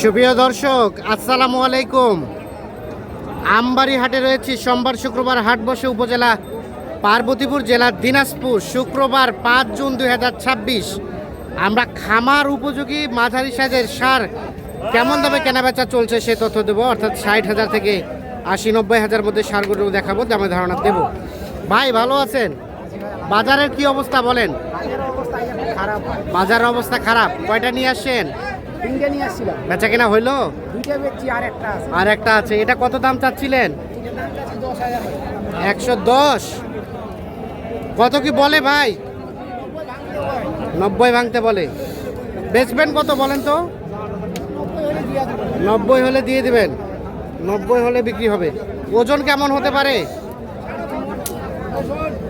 সুপ্রিয় দর্শক, আসসালামু আলাইকুম। আমবাড়ি হাটে রয়েছি। সোমবার শুক্রবার হাট বসে উপজেলা পার্বতীপুর, জেলা দিনাজপুর। শুক্রবার ৫ জুন ২০২৬। আমরা খামার উপযোগী মাঝারি সাইজের সার কেমন দামে কেনাবেচা চলছে সে তথ্য দেবো। অর্থাৎ ৬০,০০০ থেকে ৮০-৯০,০০০ মধ্যে সারগুলো দেখাবো, দামে ধারণা দেব। ভাই ভালো আছেন? বাজারের কি অবস্থা বলেন? বাজারের অবস্থা খারাপ। কয়টা নিয়ে আসছেন? বেচা কেনা হইলো? আর একটা আছে। এটা কত দাম চাচ্ছিলেন? ১১০। কত কি বলে ভাই? ৯০ ভাঙতে বলে। বেচবেন কত বলেন তো? ৯০ হলে দিয়ে দিবেন। ৯০ হলে বিক্রি হবে। ওজন কেমন হতে পারে?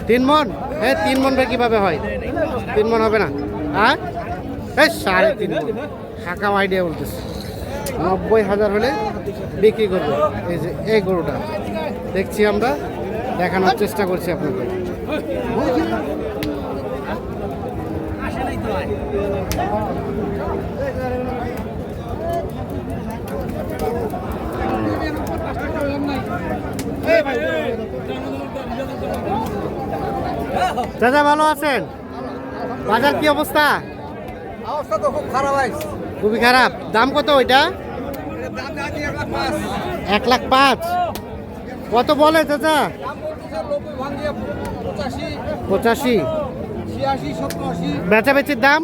৩ মণ? হ্যাঁ, ৩ মণ কিভাবে হয়? 3 মণ হবে না। হ্যাঁ, 3.5 মণ। ফাঁকা আইডিয়া বলতেছে। ৯০,০০০ হলে বিক্রি করবে। এই যে এই গরুটা দেখছি, আমরা দেখানোর চেষ্টা করছি আপনাদের। দাদা ভালো আছেন? বাজার কি অবস্থা? অবস্থা তো খুব খারাপ ভাই। খুবই খারাপ। দাম কত ওইটা? ১,০৫,০০০। কত বলে চাচা? 85, 86, বেচাবেচির দাম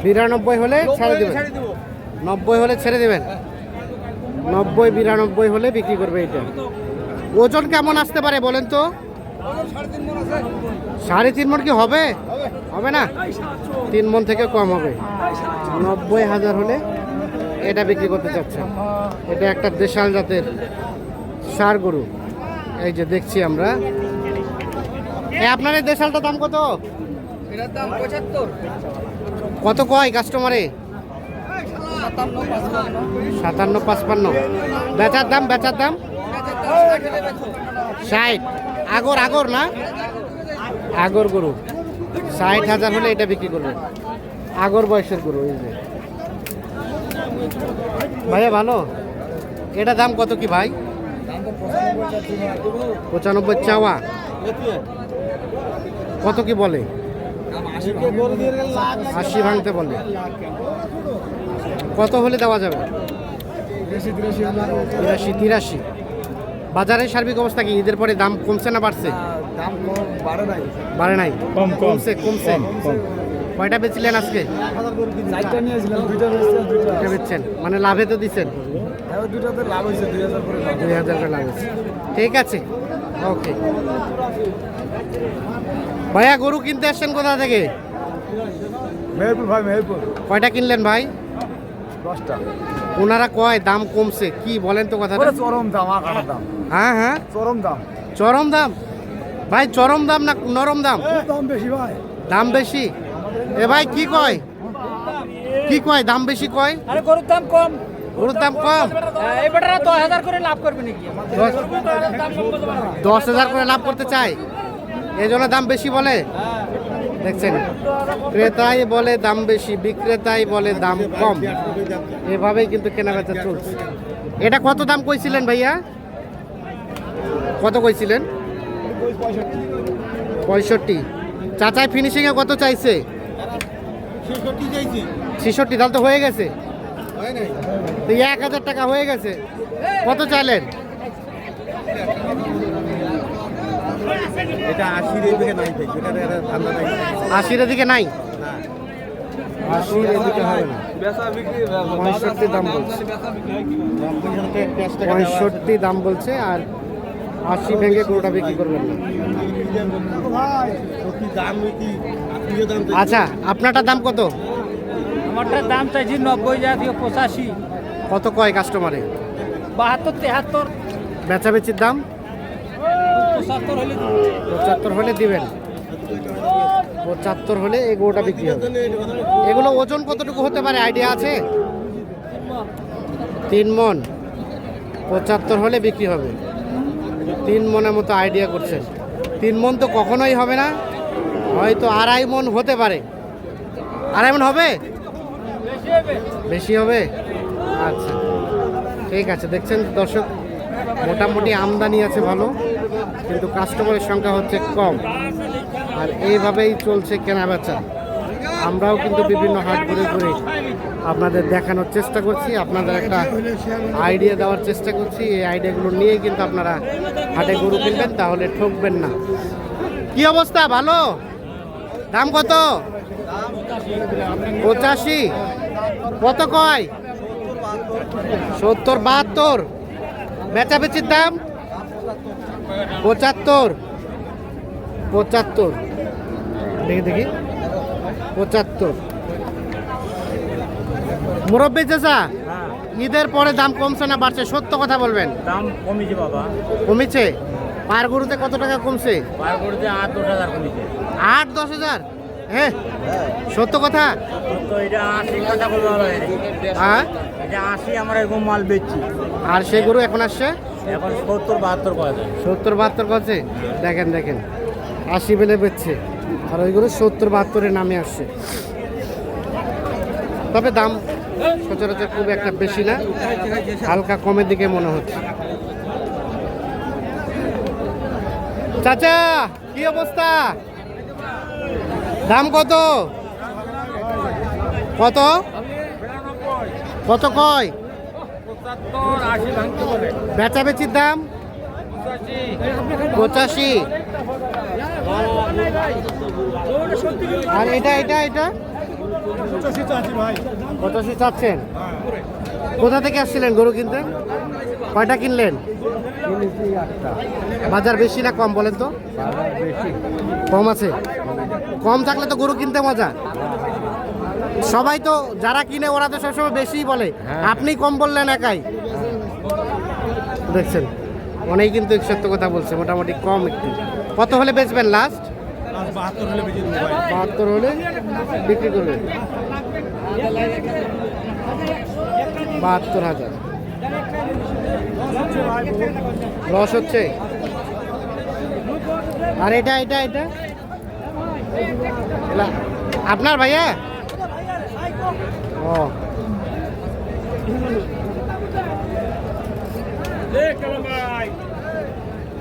92 হলে ছেড়ে দেবেন। 90 হলে ছেড়ে দেবেন। 90, 92 হলে বিক্রি করবে এটা। ওজন কেমন আসতে পারে বলেন তো? 3.5 মণ কি হবে? হবে না, 3 মণ থেকে কম হবে। ৯০,০০০ হলে এটা বিক্রি করতে চাচ্ছেন। এটা একটা দেশাল জাতের ষাঁড় গরু। এই যে দেখছি আমরা। আপনার এই দেশালটার দাম কত? এটার দাম ৭৫। কত কয় কাস্টমারে? ৫৭-৫৫। বেচার দাম? ৬০। আগর না, আগর গরু। ৬০,০০০ হলে এটা বিক্রি করবে। আগর বয়সের গরু। এই যে ভাইয়া ভালো। এটা দাম কত কি ভাই? ৯৫ চাওয়া। কত কি বলে? ৮০ ভাঙতে বলে। কত হলে দেওয়া যাবে? ৮৩। বাজারের সার্বিক অবস্থা কি? ঈদের পরে দাম কমছে না বাড়ছে? দাম বাড়ে নাই, কমছে। কয়টা বেচলেন আজকে? 4টা নিয়েছিলাম, 2টা বেচছেন, মানে লাভে তো দিচ্ছেন। হ্যাঁ, 2টাতে লাভ হয়েছে, 2000 করে লাভ। ২০০০ করে লাভ হয়েছে। ঠিক আছে, ওকে। ভাইয়া গরু কিনতে আসছেন কোথা থেকে? মেহেরপুর ভাই, মেহেরপুর। কয়টা কিনলেন ভাই? 10টা। ওনারা কয় দাম কমছে, কি বলেন তো কথাটা? চরম দাম, আকার দাম। হ্যাঁ, চরম দাম। চরম দাম ভাই? চরম দাম না নরম দাম? দাম বেশি ভাই। দাম বেশি? এ ভাই কি কয় দাম বেশি কয়? আরে গরুর দাম কম। গরুর দাম কম? এই বেটারা 10,000 করে লাভ করবে নাকি? 10,000 করে লাভ করতে চায়, এই জন্য দাম বেশি বলে। দেখছেন, ক্রেতাই বলে দাম বেশি, বিক্রেতাই বলে দাম কম। এভাবেই কিন্তু কেনাবেচা চলছে। এটা কত দাম কইছিলেন ভাইয়া? কত কইছিলেন? 65। চাচাই ফিনিশিংয়ে কত চাইছে? 66। তাহলে তো হয়ে গেছে। তো 1,000 টাকা হয়ে গেছে। কত চাইলেন? এটা 80 এর দিকে নাই ভাই, এটা ঠান্ডা নাই। 80 এর দিকে নাই? 80 এর দিকে হবে না। বেচা বিক্রি 65 দাম বলছে। 65 দাম বলছে। আর 80 ভেঙে গরুটা বিক্রি করবেন না। আচ্ছা, আপনারটার দাম কত? আমারটার দাম চাইছি 90, জাতীয় 85। কত কয় কাস্টমারে? 72, 73, বেচাবেচির দাম 75 হলে 75 হলে দিবেন। 75 হলে এই গরুটা বিক্রি হবে। এগুলো ওজন কতটুকু হতে পারে আইডিয়া আছে? 3 মণ। 75 হলে বিক্রি হবে। 3 মণের মতো আইডিয়া করছেন। 3 মণ তো কখনোই হবে না, হয়তো 2.5 মণ হতে পারে। 2.5 মণ হবে? বেশি হবে? আচ্ছা, ঠিক আছে। দেখছেন দর্শক, মোটামুটি আমদানি আছে ভালো, কিন্তু কাস্টমারের সংখ্যা হচ্ছে কম। আর এইভাবেই চলছে কেনা বেচা। আমরাও কিন্তু বিভিন্ন হাট ঘুরে ঘুরে আপনাদের দেখানোর চেষ্টা করছি, আপনাদের একটা আইডিয়া দেওয়ার চেষ্টা করছি। এই আইডিয়াগুলো নিয়ে কিন্তু আপনারা হাটে গরু কিনবেন, তাহলে ঠকবেন না। কি অবস্থা? ভালো? দাম কত? 85। কত কয়? 70, 72। বেচাবেচির দাম 75। 75 দেখি দেখি, 75। মুরব্বী চাচা, ঈদের পরে দাম কমছে না বাড়ছে? সত্য কথা বলবেন। দাম কমেছে বাবা, কমেছে? পার গরুতে কত টাকা কমছে? পার করতে 8-10 হাজার কমেছে। 8-10 হাজার? হ্যাঁ, সত্য কথা। তো এটা 80 কথা বলবো হবে। হ্যাঁ, এটা 80 আমরা এরকম মাল বেচছি। আর সে গরু এখন আসছে এখন 70-72 করা যায়। 70-72 করছে। দেখেন দেখেন, 80 বেলে বেচছে, আর ওই গরু 70-72-এ নামে আসছে। তবে দাম সচরাচর খুব একটা বেশি না, হালকা কমের দিকে মনে হচ্ছে। চাচা, কি অবস্থা? দাম কত? কত কত কয়? 75-80 ভাঙতে বলে। বেচাবেচির দাম 85। আর এটা এটা এটা 85 চাচ্ছেন? কোথা থেকে আসছিলেন গরু কিনতে? কয়টা কিনলেন? বাজার বেশি না কম বলেন তো? কম আছে। কম থাকলে তো গরু কিনতে মজা। সবাই তো যারা কিনে ওরা তো সবসময় বেশিই বলে, আপনি কম বললেন একাই। দেখছেন, অনেক কিন্তু সত্য কথা বলছে, মোটামুটি কম একটু। কত হলে বেচবেন লাস্ট? 72 হলে বিক্রি করবেন। 72,000 লস হচ্ছে। আর এটা এটা এটা এলা আপনার ভাইয়া? ও,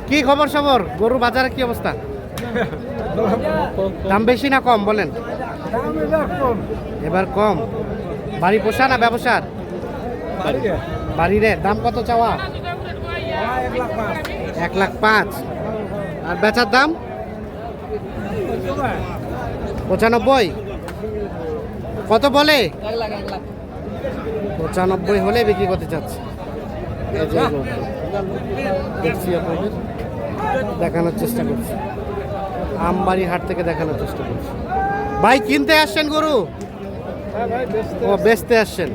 কি খবর সবর? গরুর বাজারে কি অবস্থা? দাম বেশি না কম বলেন? এবার কম। বাড়ি পোষা না ব্যবসার? বাড়ির। দাম কত চাওয়া? 1,05,000। আর বেচার দাম 95। কত বলে? 95 হলে বিক্রি করতে চাচ্ছে। এই যে গরু। দেখছি আপনাদের দেখানোর চেষ্টা করছি, আমবাড়ি হাট থেকে দেখানোর চেষ্টা করছি। ভাই কিনতে আসছেন গরু? ও, বেচতে আসছেন,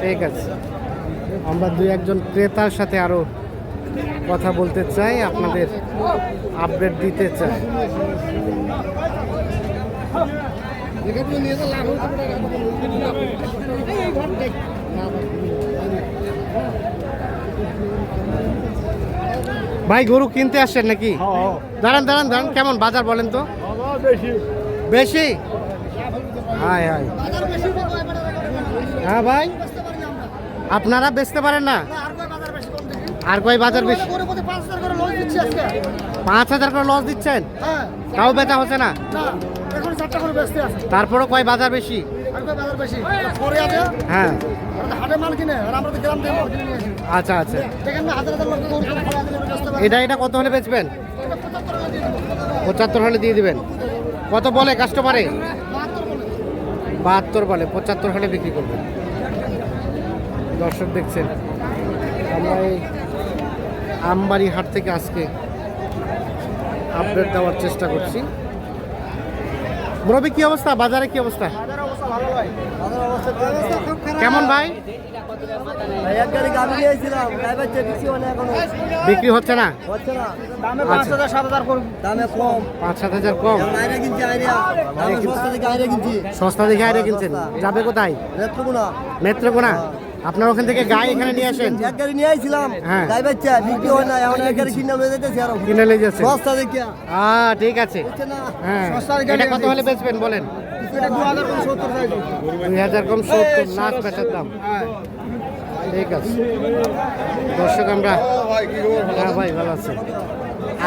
ঠিক আছে। আমরা দুই একজন ক্রেতার সাথে আরো কথা বলতে চাই, আপনাদের আপডেট দিতে চাই। ভাই গরু কিনতে আসছেন নাকি? দাঁড়ান দাঁড়ান দাঁড়ান, কেমন বাজার বলেন তো? বেশি? হায় হায়। হ্যাঁ ভাই, আপনারা বেচতে পারেন না? আর কয় বাজার বেশি? 5,000 করে লস দিচ্ছেন, তাও বেচা হচ্ছে না? তারপরও কয় বাজার বেশি? হ্যাঁ, আচ্ছা আচ্ছা। এটা এটা কত হলে বেচবেন? 75 হলে দিয়ে দিবেন। কত বলে কাস্টমারে? 72 বলে, 75 হলে বিক্রি করবেন। দর্শক দেখছেন, আমরা এই আমবাড়ি হাট থেকে আজকে আপডেট দেওয়ার চেষ্টা করছি। মুরব্বী কি অবস্থা? বাজারে কি অবস্থা? কেমন ভাই? বিক্রি হচ্ছে না? 5,000-7,000 কম। 5-7 হাজার কম। সস্তা দেখে আইরে কিনছেন। যাবে কোথায়? নেত্রকোনা। আপনার ওখান থেকে গাই এখানে নিয়ে আসেন? এক গাড়ি নিয়ে আইছিলাম, হ্যাঁ। গাই বাচ্চা বিক্রি হয় না, এখন এক গাড়ি কিনে লয়ে যেতেছি আর কিনে নিয়ে যাচ্ছেন? সস্তা দেখিয়া ঠিক আছে। বুঝছে না, হ্যাঁ, সস্তার গাড়ি এটা কত হলে বেচবেন বলেন? এটা 2000 কম 70 চাইতো। 2000 কম 70 নাচ বেচার দাম। ঠিক আছে দর্শক, আমরা হ্যাঁ ভাই ভালো আছে,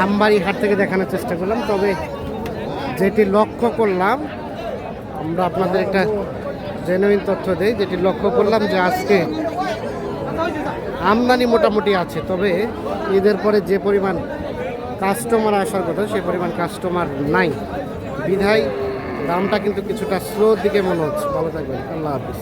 আমবাড়ি হাট থেকে দেখানোর চেষ্টা করলাম। তবে যেটি লক্ষ্য করলাম, আমরা আপনাদের একটা জেনুইন তথ্য দেই, যেটি লক্ষ্য করলাম যে আজকে আমদানি মোটামুটি আছে, তবে ঈদের পরে যে পরিমাণ কাস্টমার আসার কথা সেই পরিমাণ কাস্টমার নাই, বিধায় দামটা কিন্তু কিছুটা স্লোর দিকে মনে হচ্ছে। ভালো থাকবেন, আল্লাহ হাফিজ।